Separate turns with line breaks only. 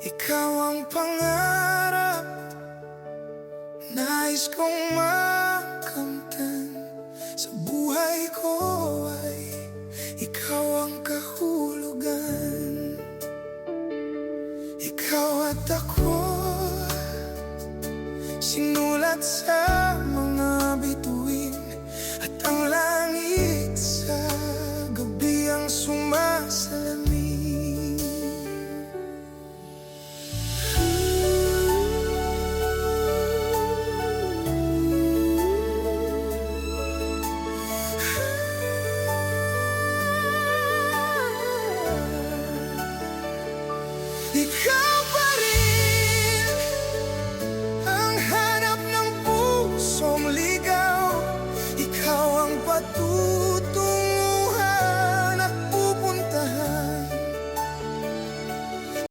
Ikaw ang pangarap, nais kong makamtan. Sa buhay ko ay ikaw ang kahulugan. Ikaw at ako, sinulat sa mga bituin, at ang langit sa gabi ang sumasalamin. Ikaw ba